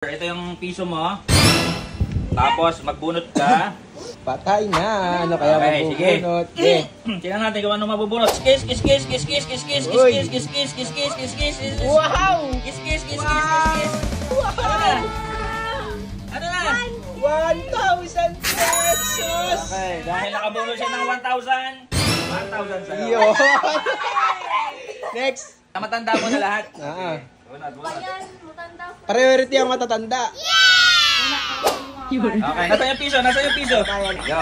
Ito yung piso mo. Tapos magbunot ka. Patay na. Ano kaya mabubunot? Sige. Tingnan natin kung ano mabubunot. Kiss, kiss, kiss, kiss, kiss, kiss, kiss, kiss, kiss, kiss, kiss, kiss, kiss, kiss, kiss, kiss. Wow! Kiss, kiss, kiss, kiss, kiss. Wow! Ano na? 1,000 pesos! Okay, dahil nakabunot siya ng 1,000. 1,000 sa'yo. Yun! Next! Matanda mo na lahat. Priority ang matatanda. Okay, nasa yung piso, nasa yung piso. Go.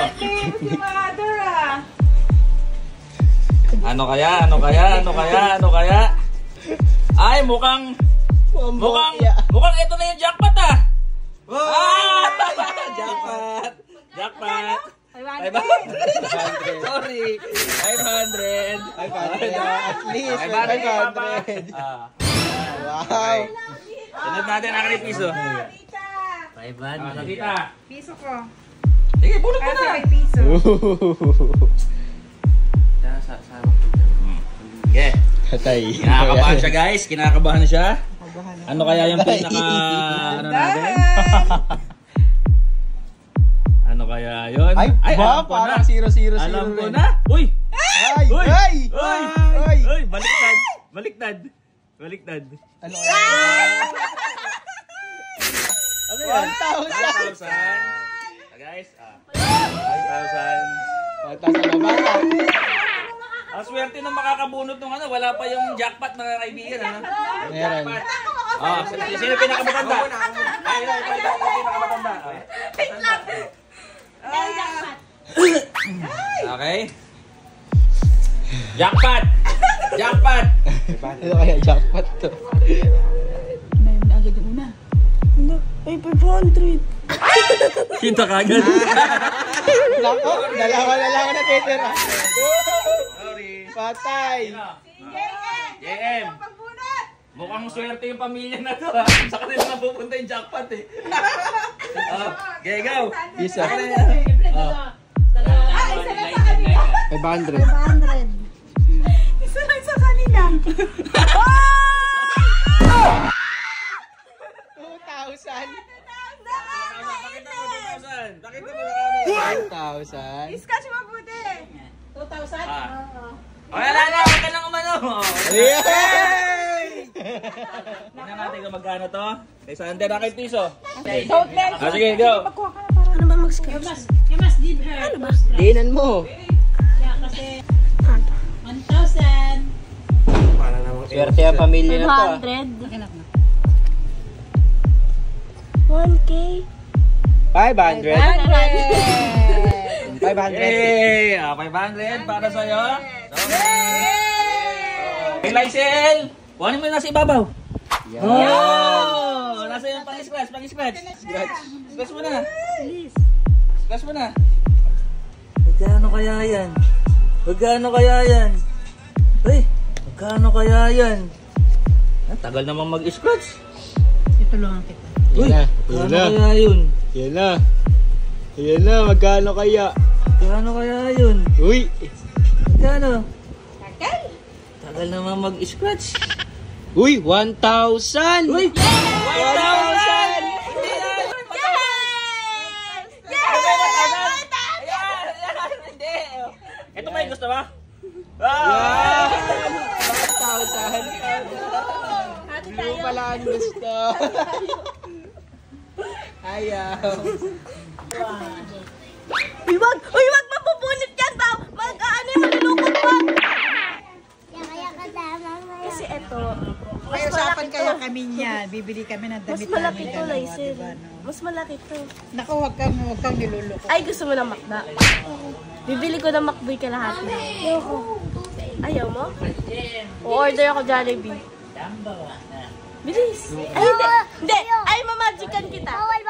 Ano kaya? Ano kaya? Ano kaya? Ano kaya? Ay, mukhang ito na yung jackpot ah. Ah! Jackpot. Jackpot. 500. Sorry. 500. 500. At least 500. Wow. Sunod natin ang piso. 500. Tita. Piso ko. Sige, bunot mo na. Kasi may piso. Okay. Patay. Kinakabahan siya guys. Kinakabahan siya. Ano kaya yung pinaka... ano natin? Ano kaya yun? Ay, alam ko parang na. 0-0-0 Alam ko rin. na. Uy! Ay! Uy! Ay! Uy! Ay! Uy! Baliktad! Baliktad! Baliktad! Ano kaya? Ano yan? 1,000! 5,000. Guys, 5,000. 1,000 na bata. Ang swerte ng makakabunot ng ano, wala pa yung jackpot mga kaibigan. Ano? Yung Meron. jackpot. Oh, sino pinakamatanda? Ay, pinakamatanda. Okay. Jackpot! Jackpot! Ano kaya jackpot to? Mayroon agad yung una. Ano? Ay, 500. Kita kagad. Nako, dalawa na lang na titira. Sorry. Patay. JM. Mukhang swerte yung pamilya na to ha. Sa kanila na pupunta yung jackpot eh. Okay, go. Isa. 500. 500. Isa lang sa kanila. 2,000. Pakita mo 2,000. Pakita mo sa camera. 2,000. Scratch mabuti. 2,000? Okay, wala. Huwag ka lang umano. Yay! Tingnan natin kung magkano to. Kay Sander, na kay piso. Total. Sige, go. Pagkuha ka na para. Ano ba mag-scratch? You must give her. Ano ba? Dinan mo. Yeah, kasi 1,000. Swerte ang pamilya na to. 1K. 500. 500. Hey! 500 para sa'yo. Hey, Lysel! Kuhanin mo yung nasa ibabaw. Yan. Oh! Nasa yung pang-scratch, pang-scratch. Scratch mo na. Scratch mo na. Magkano kaya yan? Magkano kaya yan? Uy! Magkano kaya yan? Tagal naman mag-scratch. Itulungan kita. Uy! Yan na. Magkano kaya yun? Yan na. Yan na. Magkano kaya? Magkano kaya yun? Uy! Magkano? Tagal. Tagal naman mag-scratch. Uy! 1,000! Uy! 1,000! Ito may gusto ba? Yan! 1,000! Hindi mo pala ang gusto. Ayaw. Uy, wag mapupulot yan daw. Ano yung malulukot mo? Kasi eto, May usapan kaya kami niya. Bibili kami ng mas damit malaki namin to, dalawa, Lysel. diba, no? Mas malaki to. Naku, huwag kang niluloko. Ay, gusto mo ng makda? Bibili ko ng makboy kalahati. Ayoko. Ayaw mo? O-order ako Jollibee. Bilis. Ay, hindi. Hindi. Ay, mamagikan kita. Bawal.